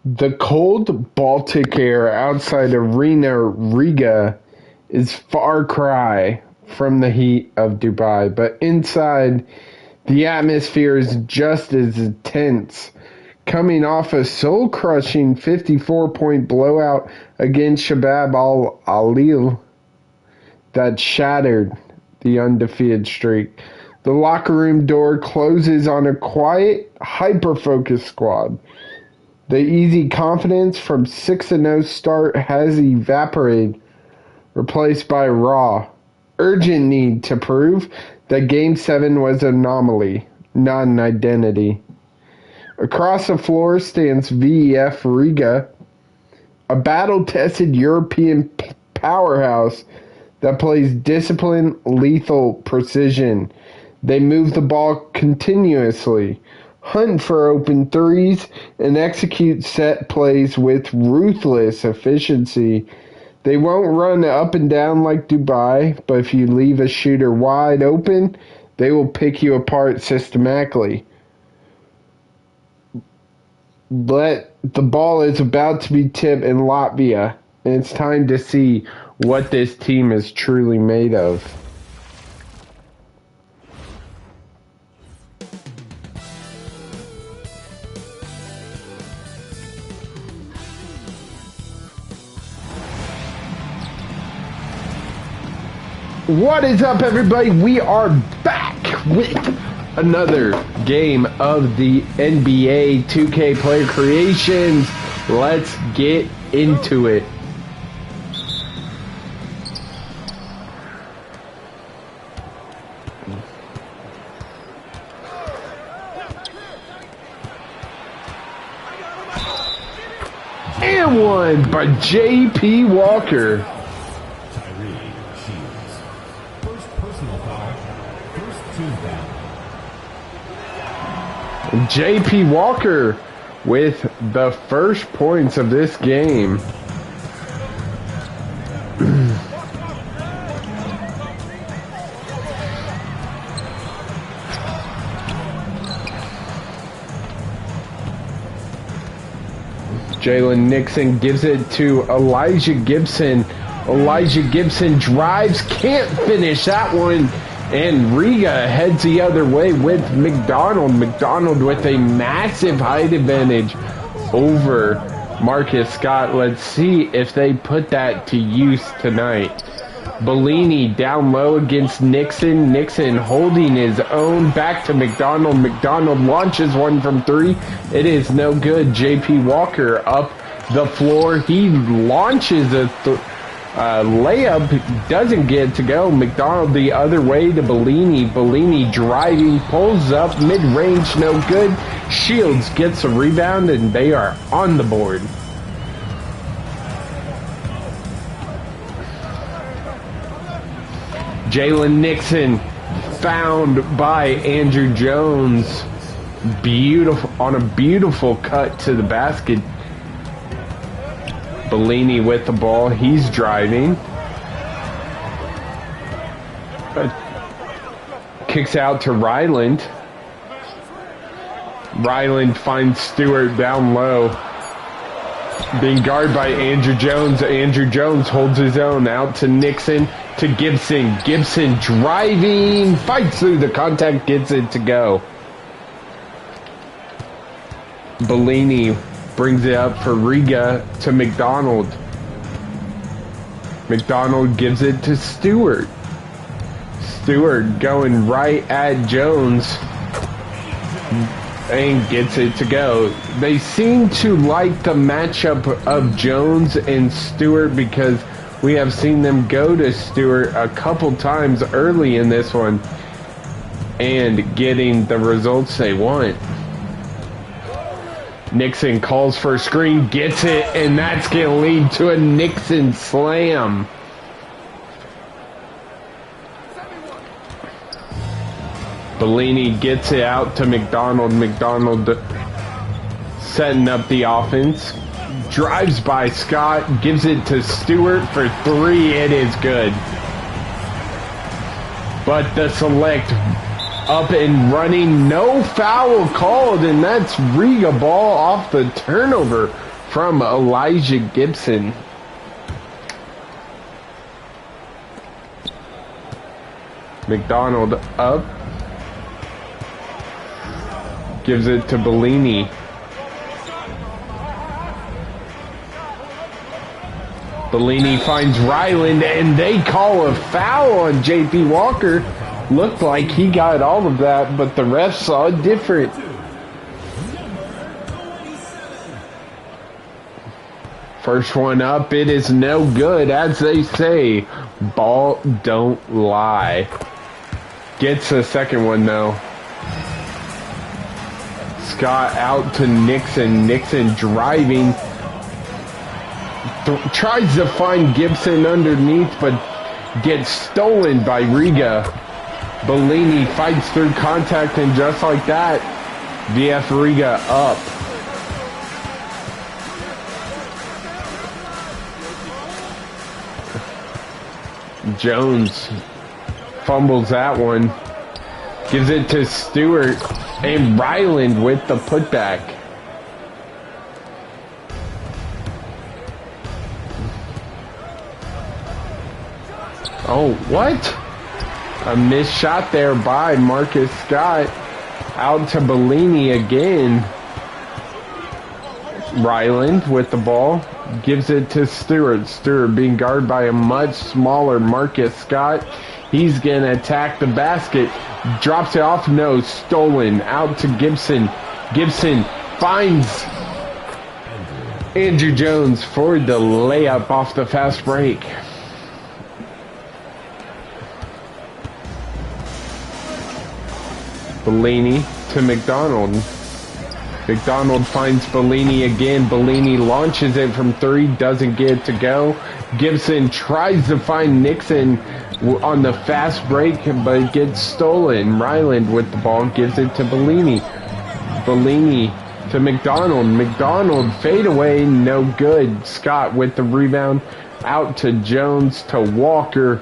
The cold Baltic air outside of Riga is far cry from the heat of Dubai, but inside the atmosphere is just as intense, coming off a soul-crushing 54-point blowout against Shabab Al-Alil that shattered the undefeated streak. The locker room door closes on a quiet, hyper-focused squad. The easy confidence from 6-0 start has evaporated, replaced by raw, urgent need to prove that Game 7 was an anomaly, not an identity. Across the floor stands VEF Riga, a battle-tested European powerhouse that plays disciplined, lethal precision. They move the ball continuously, hunt for open threes, and execute set plays with ruthless efficiency. They won't run up and down like Dubai, but if you leave a shooter wide open, they will pick you apart systematically. But the ball is about to be tipped in Latvia, and it's time to see what this team is truly made of. What is up, everybody? We are back with another game of the NBA 2K Player Creations. Let's get into it. And one by J.P. Walker. J.P. Walker with the first points of this game. Jalen Nixon gives it to Elijah Gibson. Elijah Gibson drives, can't finish that one. And Riga heads the other way with McDonald. McDonald with a massive height advantage over Marcus Scott. Let's see if they put that to use tonight. Bellini down low against Nixon. Nixon holding his own. Back to McDonald. McDonald launches one from three. It is no good. J.P. Walker up the floor. He launches a layup, doesn't get to go. McDonald the other way to Bellini. Bellini driving, pulls up, mid-range, no good. Shields gets a rebound, and they are on the board. Jalen Nixon found by Andrew Jones. Beautiful, on a beautiful cut to the basket. Bellini with the ball. He's driving. Kicks out to Ryland. Ryland finds Stewart down low. Being guarded by Andrew Jones. Andrew Jones holds his own. Out to Nixon. To Gibson. Gibson driving. Fights through the contact. Gets it to go. Bellini brings it up for Riga to McDonald. McDonald gives it to Stewart. Stewart going right at Jones and gets it to go. They seem to like the matchup of Jones and Stewart because we have seen them go to Stewart a couple times early in this one and getting the results they want. Nixon calls for a screen, gets it, and that's going to lead to a Nixon slam. Bellini gets it out to McDonald. McDonald setting up the offense. Drives by Scott, gives it to Stewart for three. It is good. But the select up and running, no foul called, and that's Riga ball off the turnover. from Elijah Gibson. McDonald up. Gives it to Bellini. Bellini finds Ryland, and they call a foul on J.P. Walker. Looked like he got all of that, but the ref saw it different. First one up, it is no good. As they say, ball don't lie. Gets the second one, though. Scott out to Nixon. Nixon driving. Tries to find Gibson underneath, but gets stolen by Riga. Bellini fights through contact, and just like that, VEF Riga up. Jones fumbles that one. Gives it to Stewart, and Ryland with the putback. Oh, what? A missed shot there by Marcus Scott. Out to Bellini again. Ryland with the ball. Gives it to Stewart. Stewart being guarded by a much smaller Marcus Scott. He's going to attack the basket. Drops it off. No, stolen. Out to Gibson. Gibson finds Andrew Jones for the layup off the fast break. Bellini to McDonald. McDonald finds Bellini again. Bellini launches it from three, doesn't get it to go. Gibson tries to find Nixon on the fast break, but it gets stolen. Ryland with the ball gives it to Bellini. Bellini to McDonald. McDonald fade away, no good. Scott with the rebound. Out to Jones to Walker.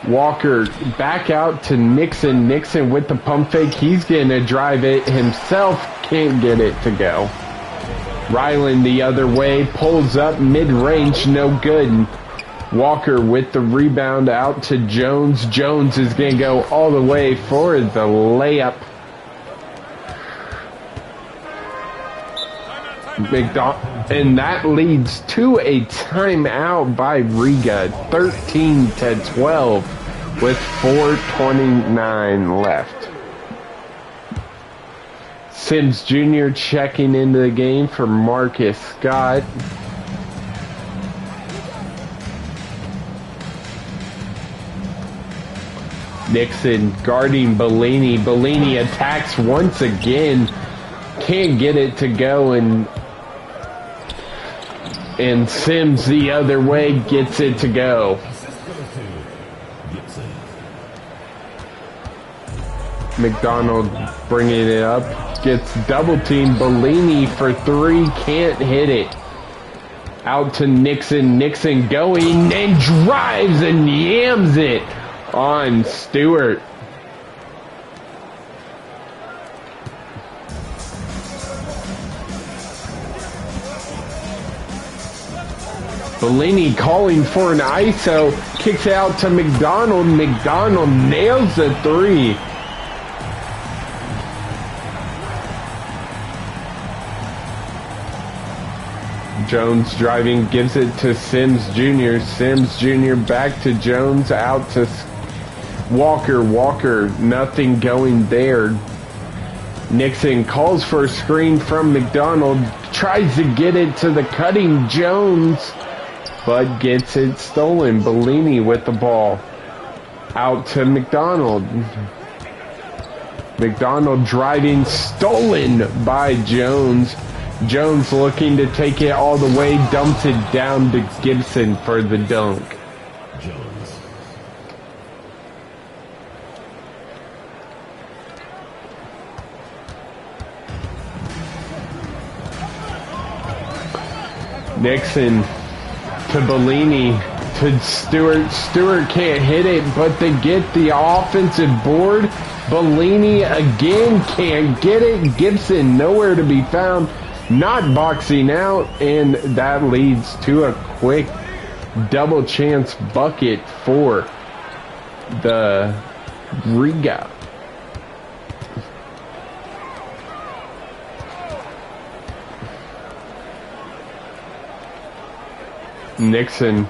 Walker back out to Nixon. Nixon with the pump fake. He's going to drive it himself. Can't get it to go. Ryland the other way. Pulls up mid-range. No good. Walker with the rebound out to Jones. Jones is going to go all the way for the layup. And that leads to a timeout by Riga, 13-12 with 4:29 left. Sims Jr. checking into the game for Marcus Scott. Nixon guarding Bellini. Bellini attacks once again. Can't get it to go, and Sims the other way gets it to go. McDonald bringing it up. Gets double teamed. Bellini for three. Can't hit it. Out to Nixon. Nixon going and drives and yams it on Stewart. Bellini calling for an ISO, kicks it out to McDonald. McDonald nails the three. Jones driving, gives it to Sims Jr. Sims Jr. back to Jones, out to Walker. Walker, nothing going there. Nixon calls for a screen from McDonald, tries to get it to the cutting Jones, but gets it stolen. Bellini with the ball. Out to McDonald. McDonald driving, stolen by Jones. Jones looking to take it all the way, dumps it down to Gibson for the dunk. Jones. Nixon to Bellini to Stewart. Stewart can't hit it, but they get the offensive board. Bellini again can't get it. Gibson nowhere to be found. not boxing out, and that leads to a quick double chance bucket for the Riga. Nixon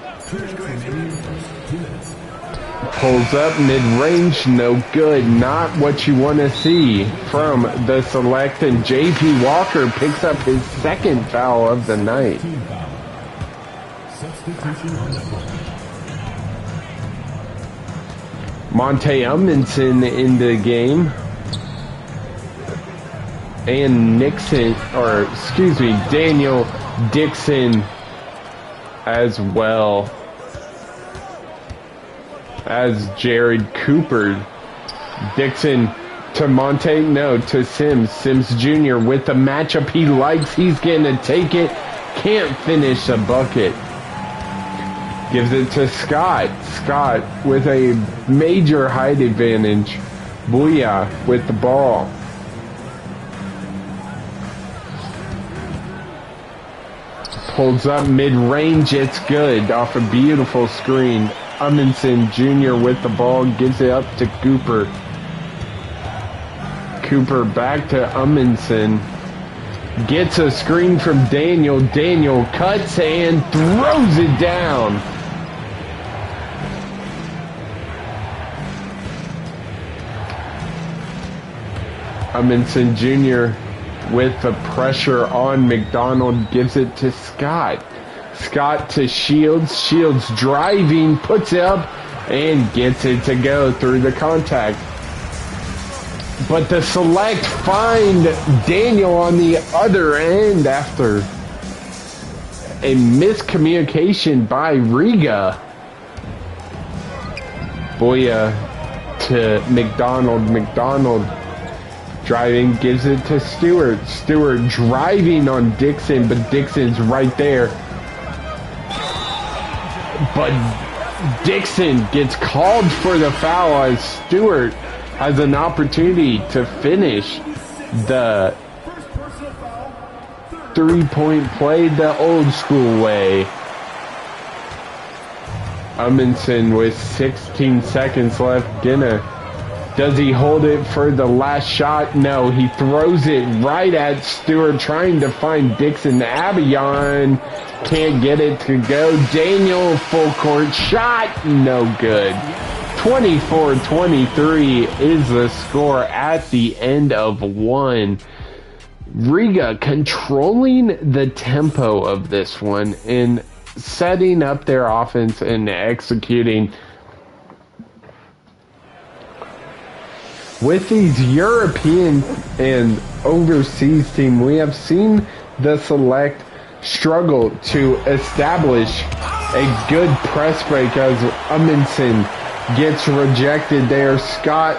pulls up mid-range, no good. Not what you want to see from the Select, and J.P. Walker picks up his second foul of the night. Monte Ummenson in the game. And Daniel Dixon as well as Jared Cooper. Dixon to Monte, no, to Sims. Sims Jr. with the matchup he likes. He's going to take it. Can't finish a bucket. Gives it to Scott. Scott with a major height advantage. Booyah with the ball. Pulls up mid-range. It's good off a beautiful screen. Ummenson Jr. with the ball. Gives it up to Cooper. Cooper back to Ummenson. Gets a screen from Daniel. Daniel cuts and throws it down. Ummenson Jr. with the pressure on McDonald, gives it to Scott. Scott to Shields. Shields driving, puts it up, and gets it to go through the contact. But the Select find Daniel on the other end after a miscommunication by Riga. Boya to McDonald. McDonald driving, gives it to Stewart. Stewart driving on Dixon, but Dixon's right there. But Dixon gets called for the foul as Stewart has an opportunity to finish the three-point play the old school way. Ummenson with 16 seconds left. Does he hold it for the last shot? No, he throws it right at Stewart, trying to find Dixon. Abion can't get it to go. Daniel, full court shot, no good. 24-23 is the score at the end of one. Riga controlling the tempo of this one and setting up their offense and executing. With these European and overseas teams, we have seen the Select struggle to establish a good press break as Ummenson gets rejected there. Scott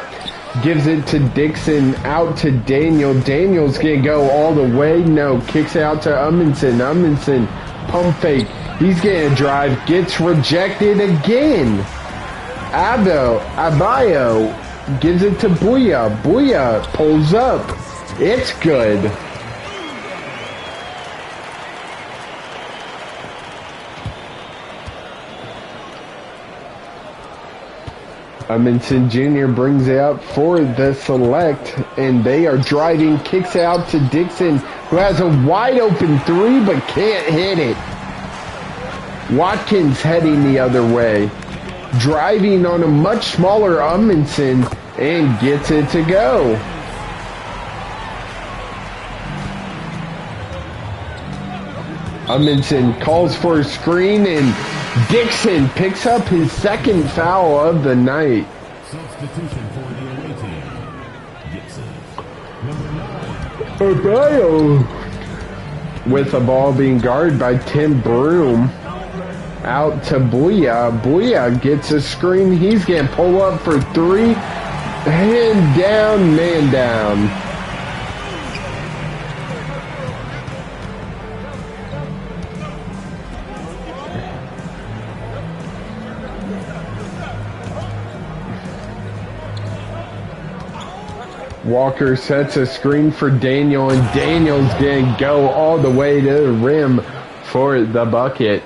gives it to Dixon, out to Daniel. Daniel's going to go all the way. No, kicks out to Ummenson. Ummenson, pump fake. He's going to drive, gets rejected again. Abayo gives it to Booyah. Booyah pulls up. It's good. Ummenson Jr. brings it up for the Select, and they are driving, kicks out to Dixon, who has a wide open three but can't hit it. Watkins heading the other way, driving on a much smaller Ummenson, and gets it to go. Ummenson calls for a screen, and Dixon picks up his second foul of the night. Substitution for the away team. Gibson. Abayo with the ball being guarded by Tim Broom. Out to Booyah. Booyah gets a screen. He's going to pull up for three. Hand down, man down. Walker sets a screen for Daniel, and Daniel's going to go all the way to the rim for the bucket.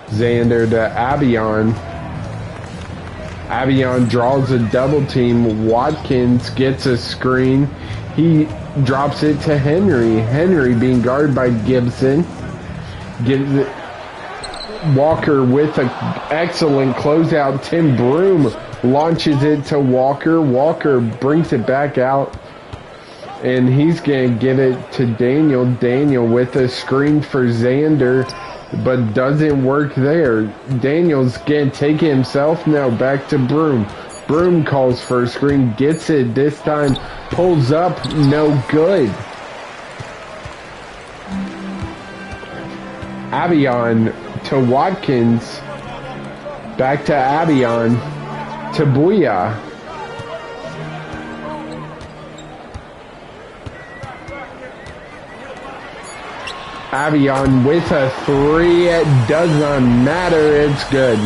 Xander to Abion. Abion draws a double team. Watkins gets a screen. He drops it to Henry. Henry being guarded by Gibson. Gives it Walker with an excellent closeout. Tim Broom launches it to Walker. Walker brings it back out, and he's going to give it to Daniel. Daniel with a screen for Xander, but doesn't work there. Daniel's going to take it himself. No, back to Broom. Broom calls for a screen, gets it this time, pulls up, no good. Abion to Watkins, back to Abion, to Booyah. Abion with a three, it does not matter, it's good.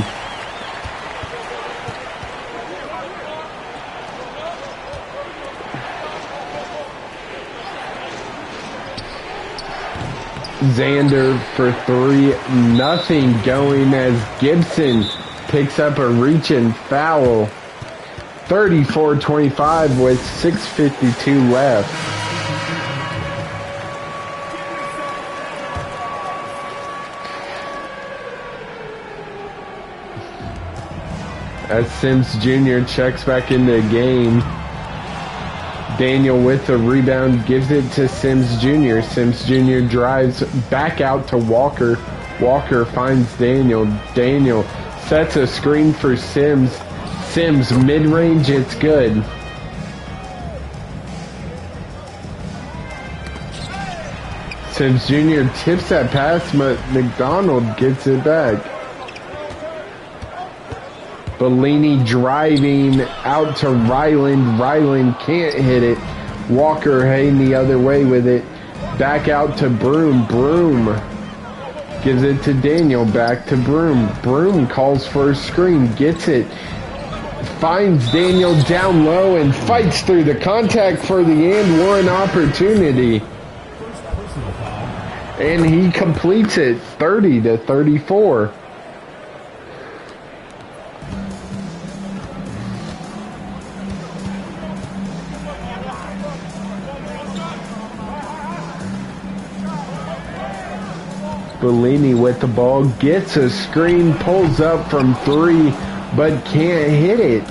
Xander for three, nothing going as Gibson picks up a reach-in foul. 34-25 with 6:52 left. As Sims Jr. checks back into the game. Daniel with the rebound gives it to Sims Jr. Sims Jr. drives back out to Walker. Walker finds Daniel. Daniel sets a screen for Sims. Sims mid-range, it's good. Sims Jr. tips that pass, but McDonald gets it back. Bellini driving out to Ryland. Ryland can't hit it. Walker heading the other way with it. Back out to Broom. Broom gives it to Daniel. Back to Broom. Broom calls for a screen. Gets it. Finds Daniel down low and fights through the contact for the and one opportunity. And he completes it 30-34. Bellini with the ball, gets a screen, pulls up from three, but can't hit it.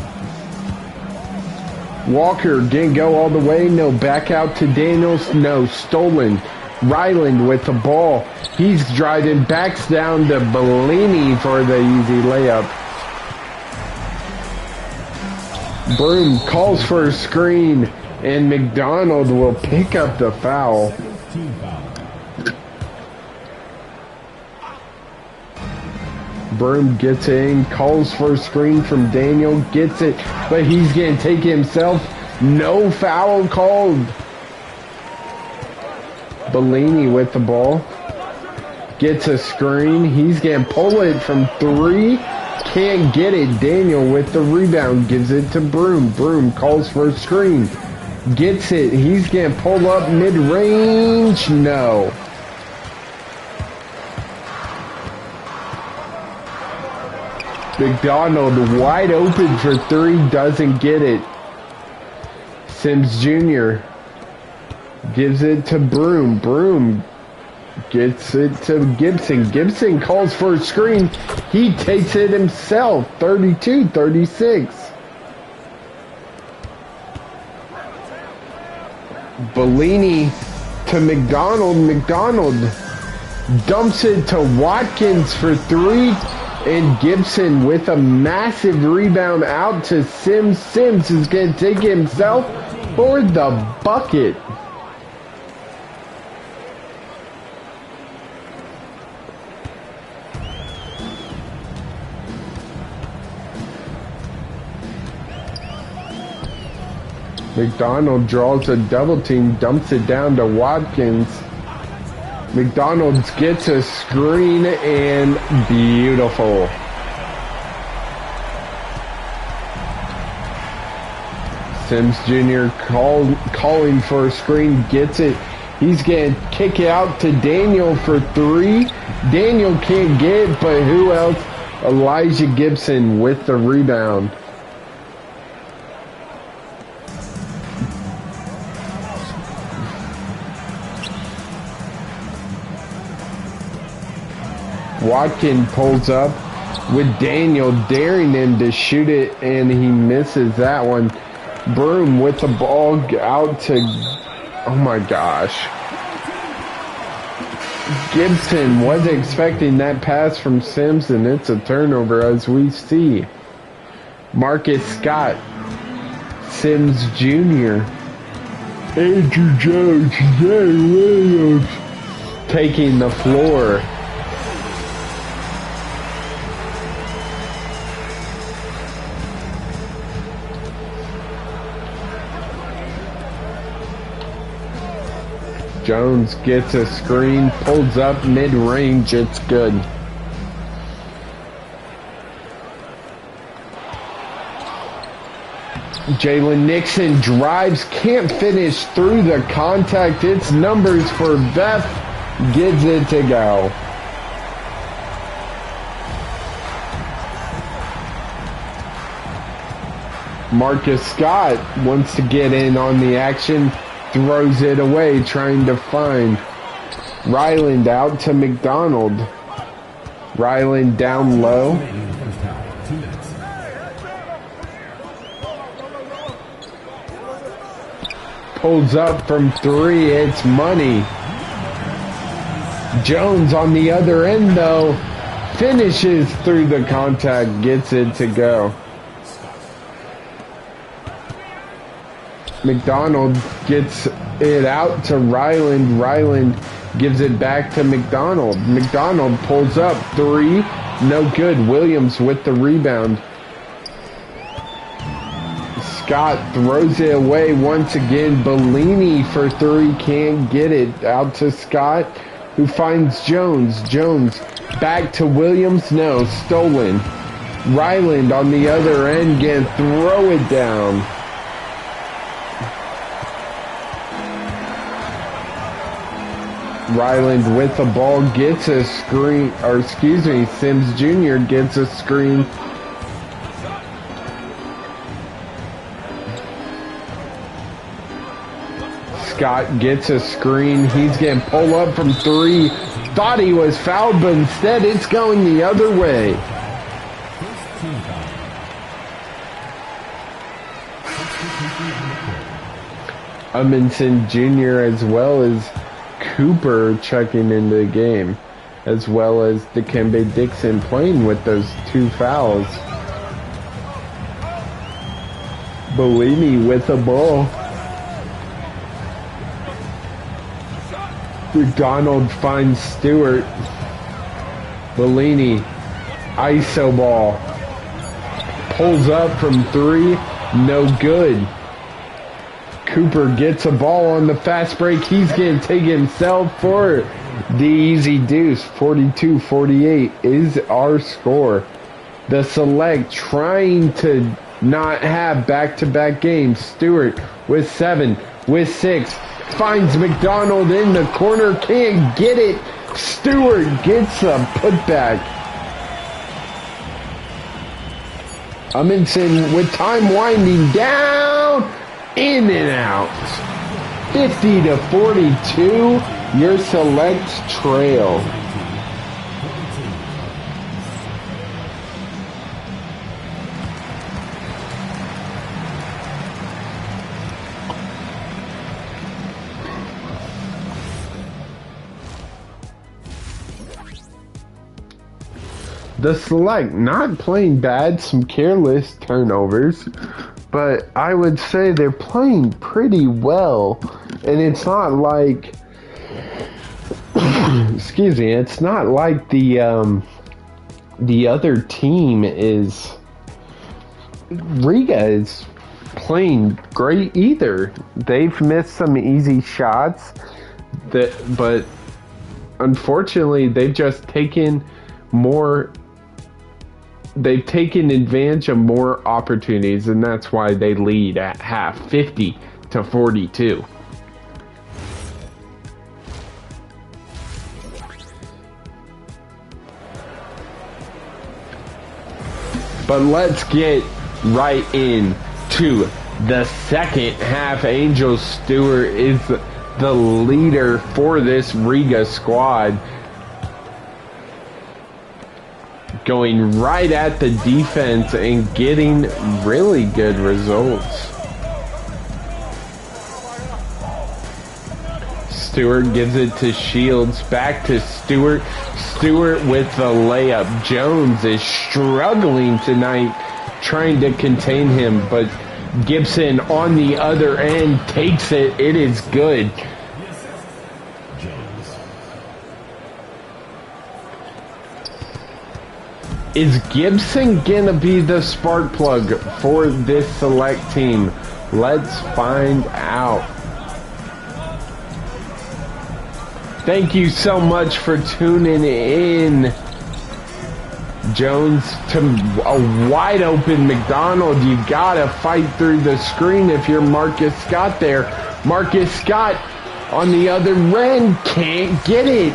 Walker didn't go all the way, no, back out to Daniels, no, stolen. Ryland with the ball, he's driving, backs down to Bellini for the easy layup. Broom calls for a screen, and McDonald will pick up the foul. Broom gets in, calls for a screen from Daniel, gets it, but he's going to take it himself. No foul called. Bellini with the ball. Gets a screen. He's going to pull it from three. Can't get it. Daniel with the rebound. Gives it to Broom. Broom calls for a screen. Gets it. He's going to pull up mid-range. No. McDonald wide open for three, doesn't get it. Sims Jr. gives it to Broom. Broom gets it to Gibson. Gibson calls for a screen. He takes it himself. 32-36. Bellini to McDonald. McDonald dumps it to Watkins for three. And Gibson with a massive rebound out to Sims. Sims is going to take it himself for the bucket. McDonald draws a double team, dumps it down to Watkins. McDonald's gets a screen and beautiful. Sims Jr. calling for a screen, gets it. He's going to kick it out to Daniel for three. Daniel can't get it, but who else? Elijah Gibson with the rebound. Watkin pulls up with Daniel, daring him to shoot it, and he misses that one. Broom with the ball out to, oh my gosh. Gibson wasn't expecting that pass from Sims, and it's a turnover as we see. Marcus Scott, Sims Jr., Andrew Jones, Jay Williams taking the floor. Jones gets a screen, pulls up mid-range, it's good. Jalen Nixon drives, can't finish through the contact. It's numbers for VEF, gets it to go. Marcus Scott wants to get in on the action. Throws it away, trying to find Ryland out to McDonald. Ryland down low. Pulls up from three, it's money. Jones on the other end though, finishes through the contact, gets it to go. McDonald gets it out to Ryland. Ryland gives it back to McDonald. McDonald pulls up three. No good. Williams with the rebound. Scott throws it away once again. Bellini for three. Can't get it. Out to Scott, who finds Jones. Jones back to Williams. No. Stolen. Ryland on the other end. Again. Throw it down. Ryland with the ball gets a screen, or excuse me, Sims Jr. gets a screen. Scott gets a screen. He's going to pull up from three. Thought he was fouled, but instead it's going the other way. Amundsen Jr. as well as Cooper checking into the game, as well as Dikembe Dixon playing with those two fouls. Bellini with the ball. McDonald finds Stewart. Bellini, ISO ball. Pulls up from three, no good. Cooper gets a ball on the fast break. He's going to take himself for the easy deuce. 42-48 is our score. The Select trying to not have back-to-back games. Stewart with 7, with 6. Finds McDonald in the corner. Can't get it. Stewart gets a putback. Amundsen with time winding down. In and out. 50-42, your Select trail. The Select not playing bad, some careless turnovers. But I would say they're playing pretty well. And it's not like, excuse me, it's not like the other team is, Riga is playing great either. They've missed some easy shots, but unfortunately they've just taken more they've taken advantage of more opportunities, and that's why they lead at half, 50-42. But let's get right into the second half. Angel Stewart is the leader for this Riga squad, going right at the defense and getting really good results. Stewart gives it to Shields, back to Stewart. Stewart with the layup. Jones is struggling tonight, trying to contain him, but Gibson on the other end takes it. It is good. Is Gibson gonna be the spark plug for this select team? Let's find out. Thank you so much for tuning in. Jones to a wide open McDonald. You gotta fight through the screen if you're Marcus Scott there. Marcus Scott on the other end can't get it.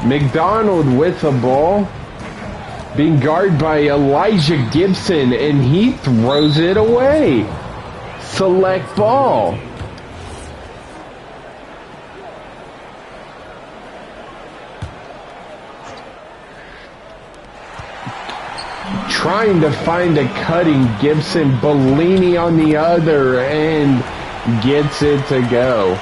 McDonald with the ball, being guarded by Elijah Gibson, and he throws it away. Select ball. Trying to find a cutting Gibson. Bellini on the other end gets it to go.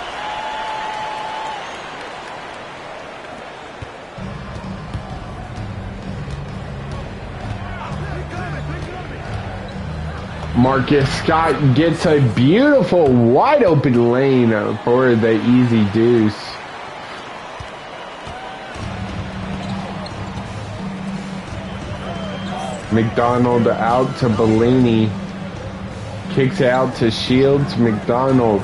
Marcus Scott gets a beautiful wide open lane for the easy deuce. McDonald out to Bellini. Kicks out to Shields. McDonald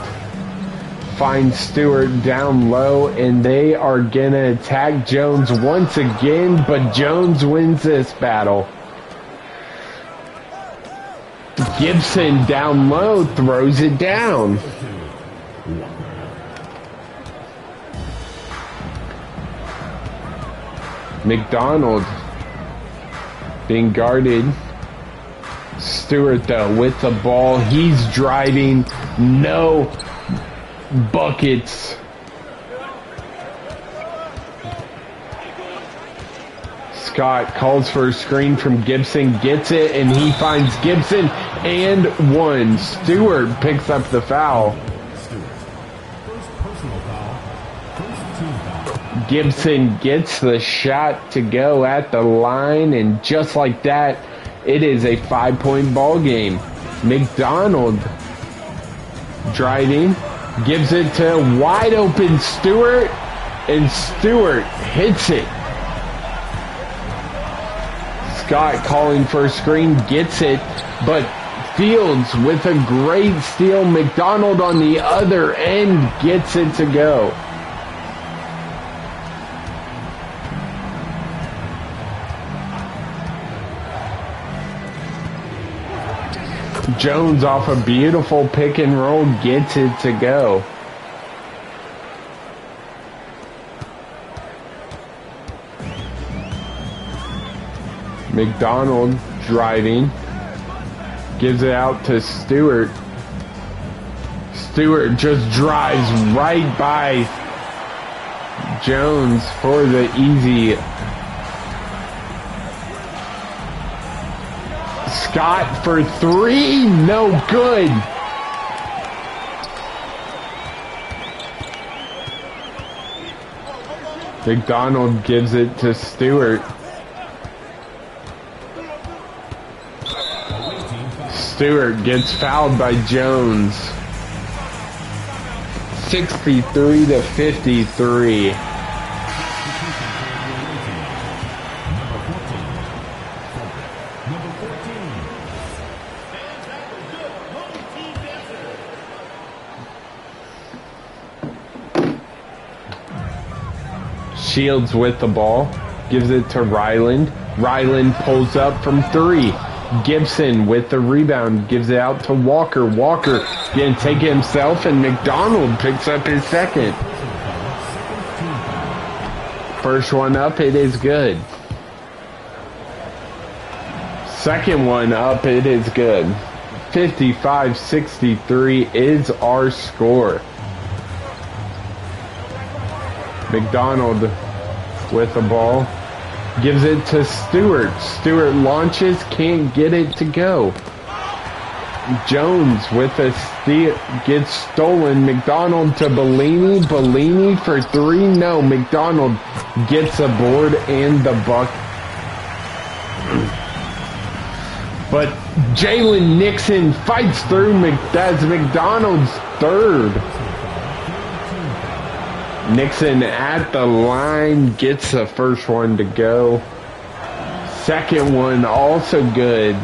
finds Stewart down low, and they are going to attack Jones once again, but Jones wins this battle. Gibson down low, throws it down. McDonald being guarded. Stewart though with the ball. He's driving. No buckets. Scott calls for a screen from Gibson. Gets it, and he finds Gibson and one. Stewart picks up the foul. Gibson gets the shot to go at the line, and just like that, it is a 5-point ball game. McDonald driving, gives it to wide open Stewart, and Stewart hits it. Scott calling for a screen, gets it, but Fields with a great steal. McDonald on the other end gets it to go. Jones off a beautiful pick and roll gets it to go. McDonald driving, gives it out to Stewart. Stewart just drives right by Jones for the easy. Scott for three, no good. McDonald gives it to Stewart. Stewart gets fouled by Jones. 63-53. Shields with the ball, gives it to Ryland. Ryland pulls up from 3. Gibson with the rebound, gives it out to Walker. Walker didn't take it himself, and McDonald picks up his second. First one up, it is good. Second one up, it is good. 55-63 is our score. McDonald with the ball. Gives it to Stewart. Stewart launches, can't get it to go. Jones with a steal, gets stolen. McDonald to Bellini. Bellini for 3. No, McDonald gets a board and the buck. But Jalen Nixon fights through. That's McDonald's third. Nixon at the line, gets the first one to go. Second one also good.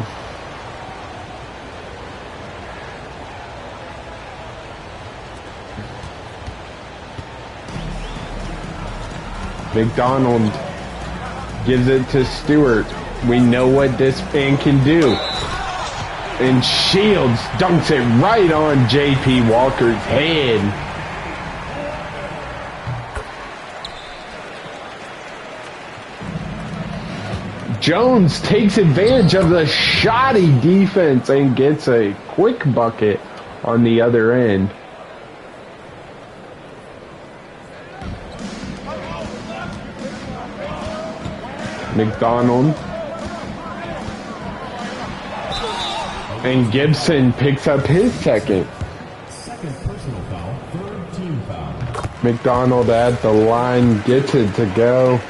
McDonald gives it to Stewart. We know what this man can do. And Shields dunks it right on J.P. Walker's head. Jones takes advantage of the shoddy defense and gets a quick bucket on the other end. McDonald. And Gibson picks up his second. Second personal foul, third team foul. McDonald at the line, gets it to go.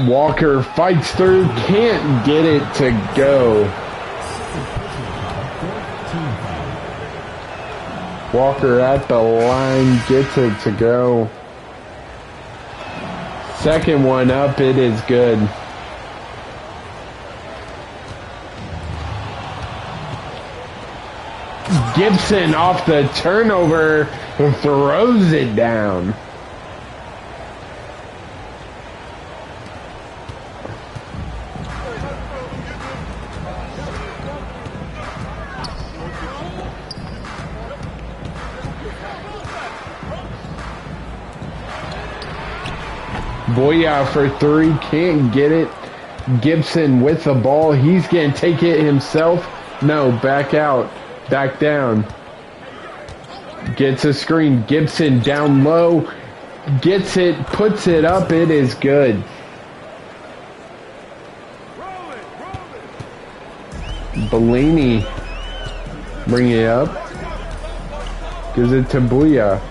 Walker fights through, can't get it to go. Walker at the line, gets it to go. Second one up, it is good. Gibson off the turnover, throws it down. Boya for 3, can't get it. Gibson with the ball, he's gonna take it himself. No, back out, back down. Gets a screen, Gibson down low, gets it, puts it up, it is good. Bellini, bring it up. Gives it to Boya.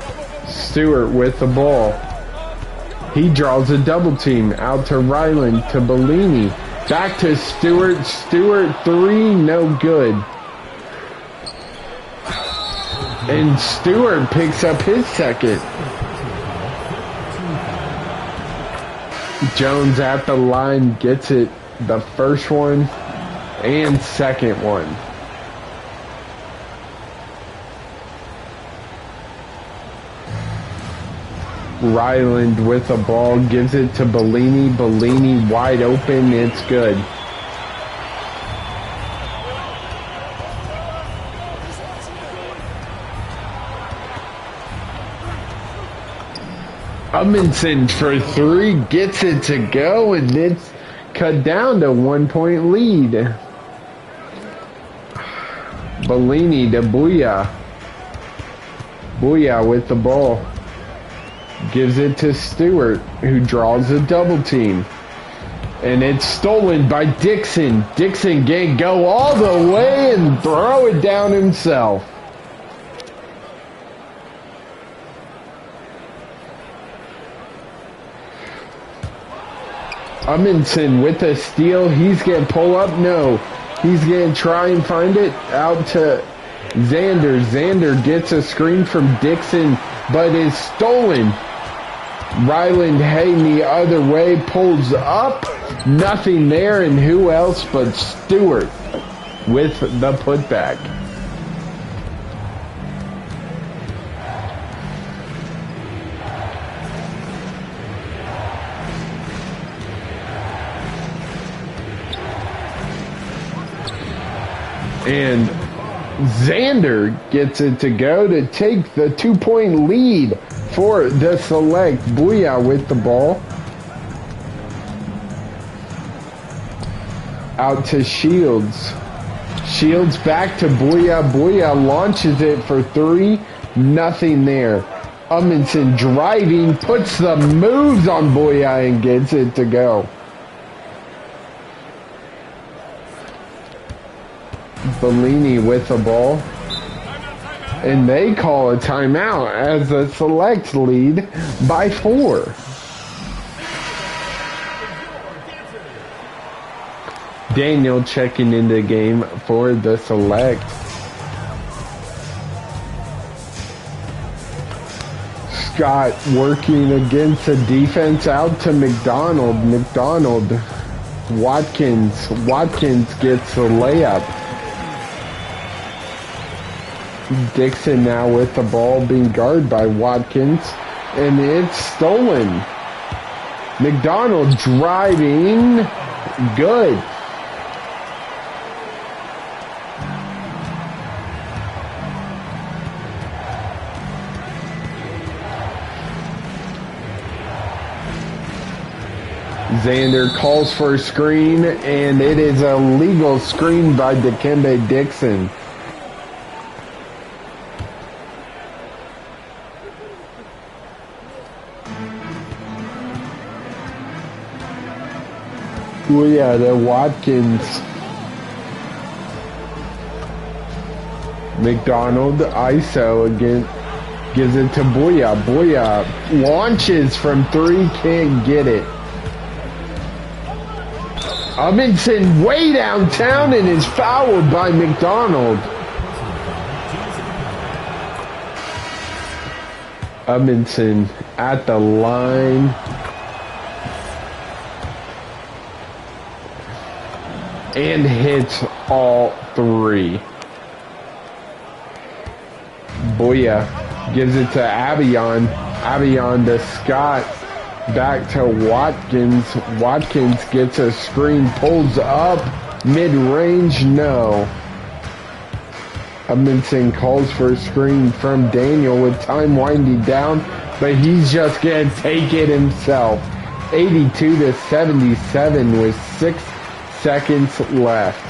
Stewart with the ball. He draws a double team out to Ryland, to Bellini. Back to Stewart. Stewart 3, no good. And Stewart picks up his second. Jones at the line, gets it, the first one and second one. Ryland with the ball, gives it to Bellini. Bellini wide open, it's good. Amundsen for 3, gets it to go, and it's cut down to 1-point lead. Bellini to Boya. Boya with the ball. Gives it to Stewart, who draws a double team. And it's stolen by Dixon. Dixon can't go all the way and throw it down himself. Amundsen with a steal. He's going to pull up. No. He's going to try and find it out to Xander. Xander gets a screen from Dixon, but is stolen. Ryland heading the other way, pulls up, nothing there, and who else but Stewart with the putback. And Xander gets it to go to take the 2-point lead for the Select. Booyah with the ball. Out to Shields. Shields back to Booyah. Booyah launches it for 3. Nothing there. Amundsen driving, puts the moves on Booyah and gets it to go. Bellini with the ball. And they call a timeout as the Select lead by 4. Daniel checking into the game for the Select. Scott working against the defense out to McDonald. McDonald. Watkins. Watkins gets the layup. Dixon now with the ball being guarded by Watkins. And it's stolen. McDonald driving. Good. Xander calls for a screen, and it is a legal screen by Dikembe Dixon. Booyah to Watkins. McDonald, ISO again, gives it to Booyah. Booyah launches from 3, can't get it. Amundsen way downtown and is fouled by McDonald. Amundsen at the line. And hits all 3. Booyah gives it to Abion. Abion to Scott. Back to Watkins. Watkins gets a screen, pulls up, mid-range, no. Amundsen calls for a screen from Daniel with time winding down, but he's just going to take it himself. 82-77 with 6 seconds left.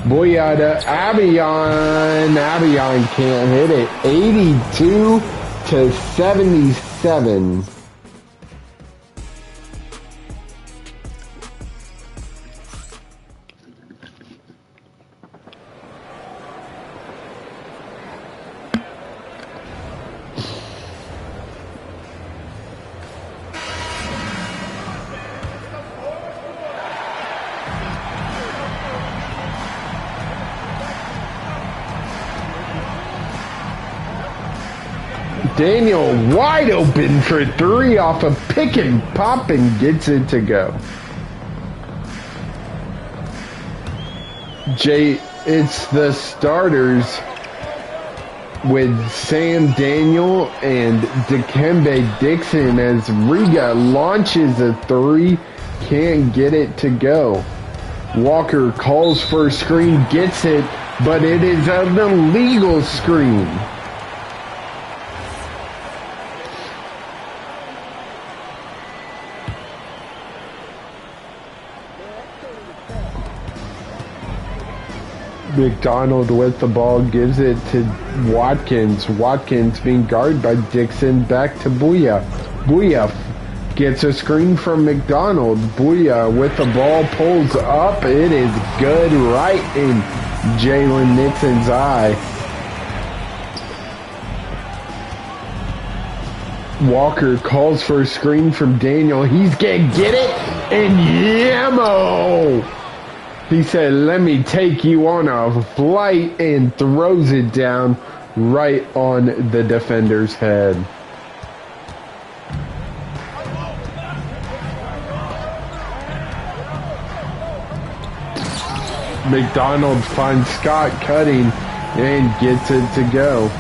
Booyah to Abion. Abion can't hit it. 82-77. Daniel wide open for 3 off a pick and pop and gets it to go. Jay, it's the starters with Sam Daniel and Dikembe Dixon as Riga launches a 3, can't get it to go. Walker calls for a screen, gets it, but it is an illegal screen. McDonald with the ball, gives it to Watkins. Watkins being guarded by Dixon, back to Booyah. Booyah gets a screen from McDonald. Booyah with the ball, pulls up. It is good, right in Jalen Nixon's eye. Walker calls for a screen from Daniel. He's gonna get it, and Yamo! He said, let me take you on a flight, and throws it down right on the defender's head. McDonald finds Scott cutting and gets it to go.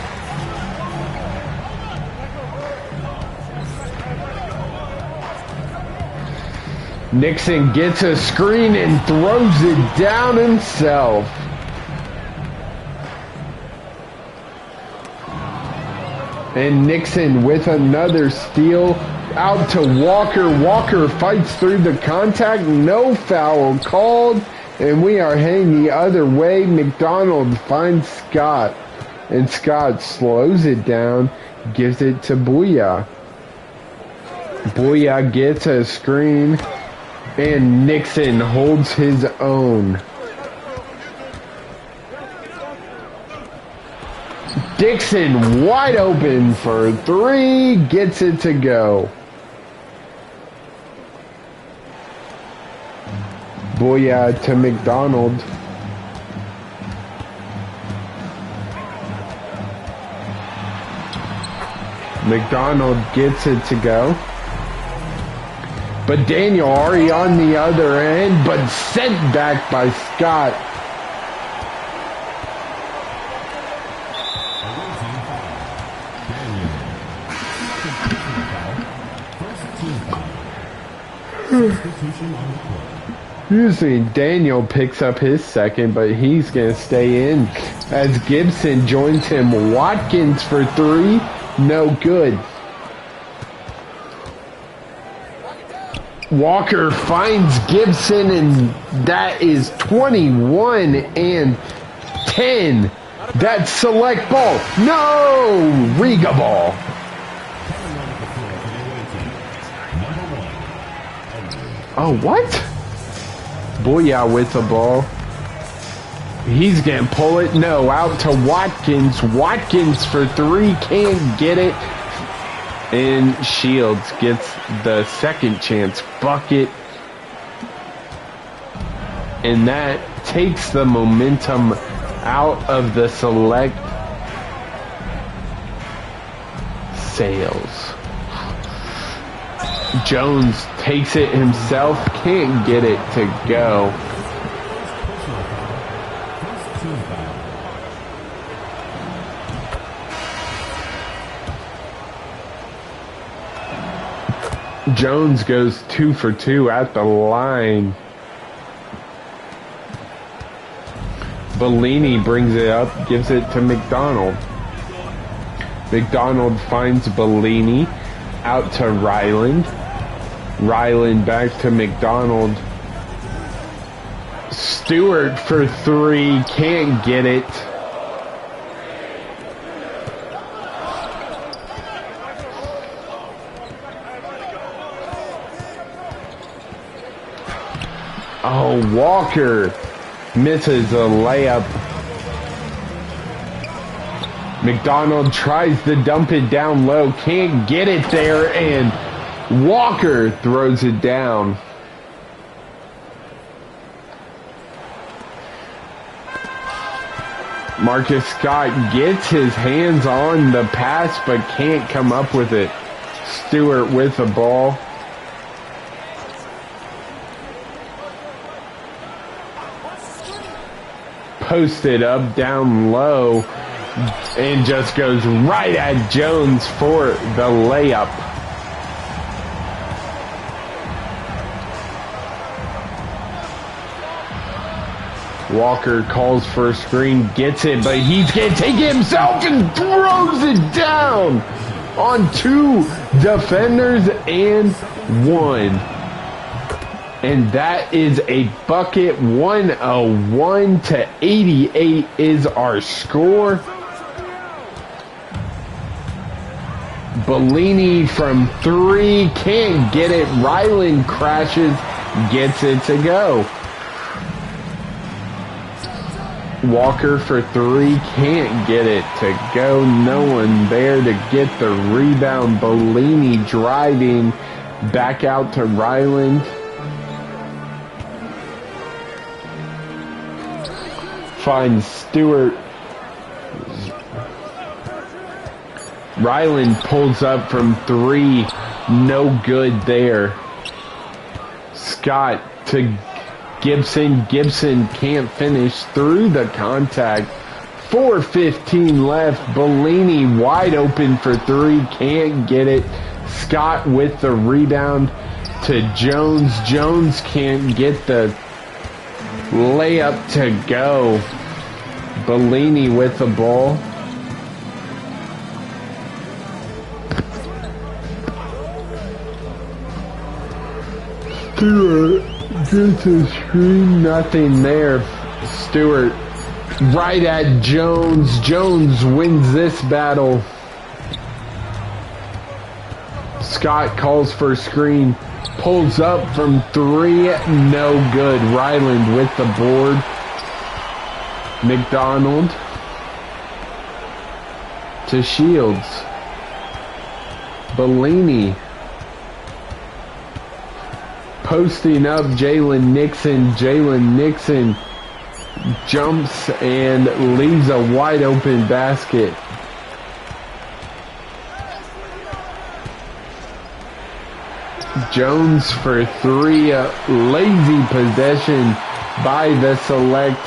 Nixon gets a screen and throws it down himself. And Nixon with another steal out to Walker. Walker fights through the contact. No foul called. And we are heading the other way. McDonald finds Scott. And Scott slows it down. Gives it to Booyah. Booyah gets a screen. And Nixon holds his own. Dixon wide open for three. Gets it to go. Booyah to McDonald. McDonald gets it to go. But Daniel already on the other end, but sent back by Scott. Usually Daniel picks up his second, but he's going to stay in as Gibson joins him. Watkins for three. No good. Walker finds Gibson, and that is 21 and 10. That's select ball. No! Riga ball. Oh, what? Booyah with the ball. He's going to pull it. No, out to Watkins. Watkins for three. Can't get it. And Shields gets the second chance bucket. And that takes the momentum out of the select Sales. Jones takes it himself. Can't get it to go. Jones goes 2 for 2 at the line. Bellini brings it up, gives it to McDonald. McDonald finds Bellini, out to Ryland. Ryland back to McDonald. Stewart for three, can't get it. Oh, Walker misses a layup. McDonald tries to dump it down low, can't get it there, and Walker throws it down. Marcus Scott gets his hands on the pass but can't come up with it. Stewart with the ball. Posted up down low and just goes right at Jones for the layup. Walker calls for a screen, gets it, but he's going to take it himself and throws it down on two defenders and one. And that is a bucket. 101 to 88 is our score. Bellini from three, can't get it. Ryland crashes, gets it to go. Walker for three, can't get it to go. No one there to get the rebound. Bellini driving back out to Ryland. Finds Stewart. Ryland pulls up from three. No good there. Scott to Gibson. Gibson can't finish through the contact. 4:15 left. Bellini wide open for three. Can't get it. Scott with the rebound. to Jones. Jones can't get the layup to go. Bellini with the ball. Stewart gets a screen. Nothing there. Stewart right at Jones. Jones wins this battle. Scott calls for a screen. Pulls up from three. No good. Ryland with the board. McDonald to Shields. Bellini. Posting up Jalen Nixon. Jalen Nixon jumps and leaves a wide open basket. Jones for three. Lazy possession by the Select.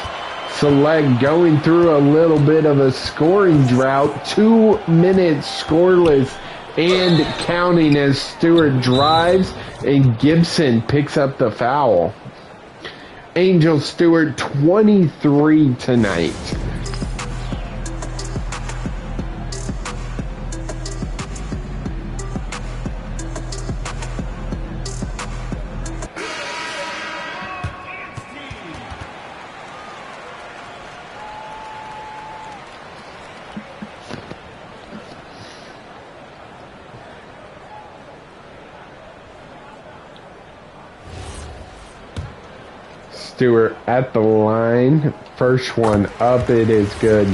Select going through a little bit of a scoring drought. 2 minutes scoreless and counting as Stewart drives and Gibson picks up the foul. Angel Stewart 23 tonight. Stewart at the line. First one up. It is good.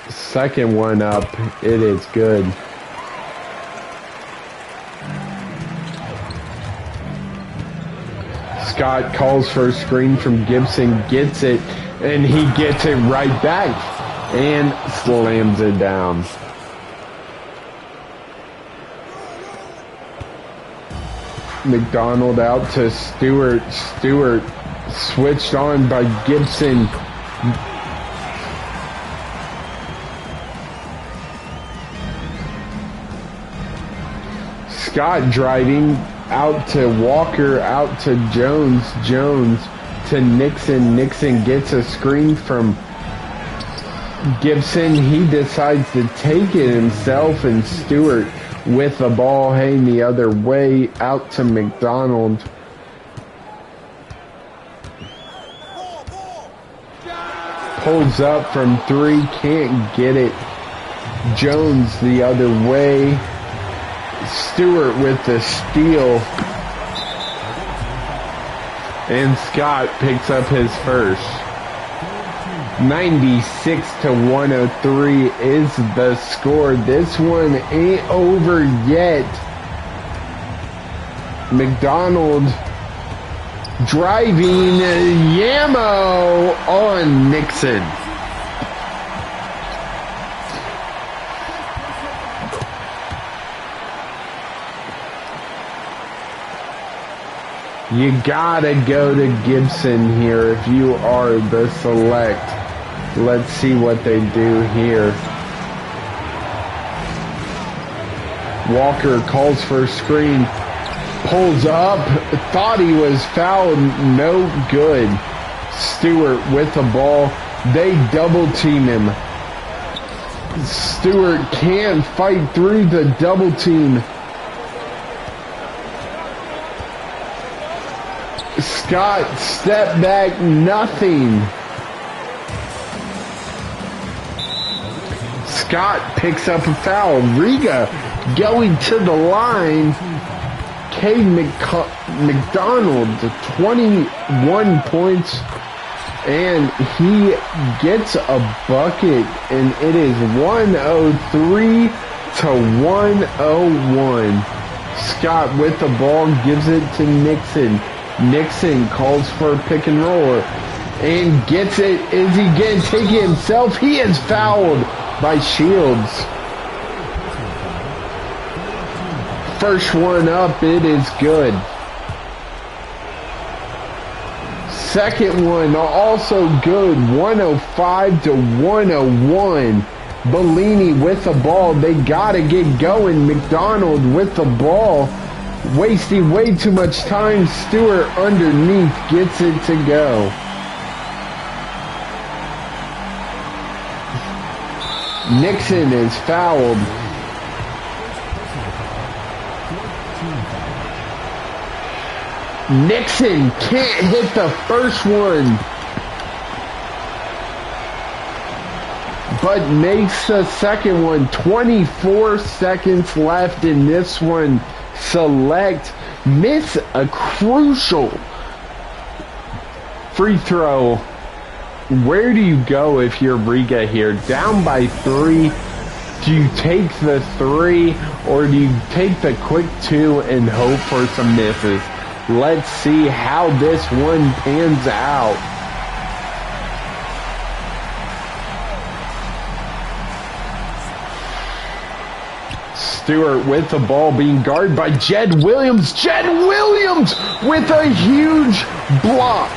Second one up. It is good. Scott calls for a screen from Gibson. Gets it. And he gets it right back. And slams it down. McDonald out to Stewart. Stewart switched on by Gibson. Scott driving out to Walker, out to Jones. Jones to Nixon. Nixon gets a screen from Gibson. He decides to take it himself, and Stewart with the ball heading the other way out to McDonald. Pulls up from three, can't get it. Jones the other way. Stewart with the steal. And Scott picks up his first. 96-103 is the score. This one ain't over yet. McDonald driving. Yamo on Nixon. You gotta go to Gibson here if you are the Select. Let's see what they do here. Walker calls for a screen. Pulls up. Thought he was fouled. No good. Stewart with the ball. They double team him. Stewart can't fight through the double team. Scott step back. Nothing. Scott picks up a foul. Riga going to the line. Cade McDonald, 21 points, and he gets a bucket, and it is 103-101. Scott with the ball gives it to Nixon. Nixon calls for a pick and roll and gets it. Is he going to take it himself? He is fouled by Shields. First one up, it is good. Second one also good, 105-101. Bellini with the ball. They gotta get going. McDonald with the ball. Wasting way too much time. Stewart underneath gets it to go. Nixon is fouled. Nixon can't hit the first one, but makes the second one. 24 seconds left in this one. Select miss a crucial free throw. Where do you go if you're Riga here? Down by 3. Do you take the 3 or do you take the quick 2 and hope for some misses? Let's see how this one pans out. Stewart with the ball being guarded by Jed Williams. Jed Williams with a huge block.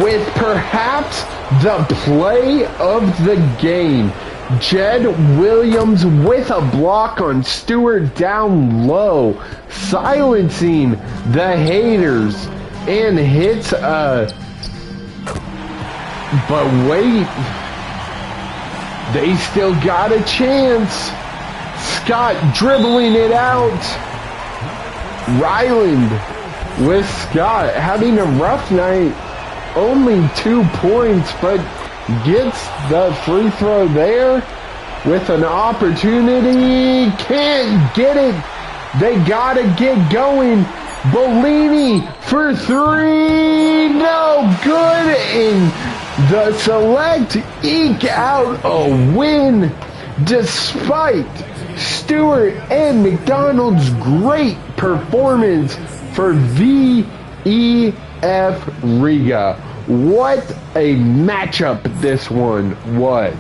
With perhaps the play of the game. Jed Williams with a block on Stewart down low, silencing the haters, and hits a... But wait, they still got a chance. Scott dribbling it out. Ryland with Scott having a rough night. Only 2 points, but gets the free throw there with an opportunity. Can't get it. They gotta get going. Bellini for 3. No good. And the Select eke out a win despite Stewart and McDonald's great performance for VEF Riga. What a matchup this one was.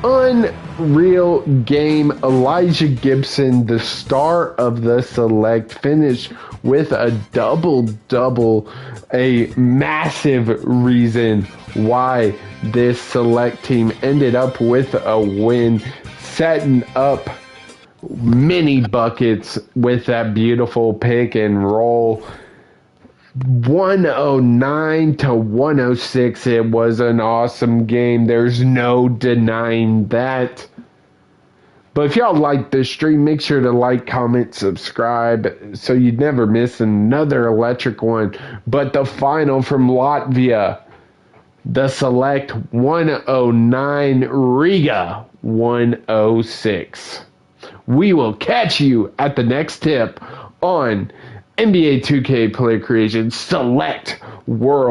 Unreal game. Elijah Gibson, the star of the Select, finished with a double-double, a massive reason why this Select team ended up with a win, setting up many buckets with that beautiful pick and roll. 109 to 106. It was an awesome game. There's no denying that. But if y'all like this stream, make sure to like, comment, subscribe so you'd never miss another electric one. But the final from Latvia, the Select 109, Riga 106. We will catch you at the next tip on NBA 2K Player Creations Select World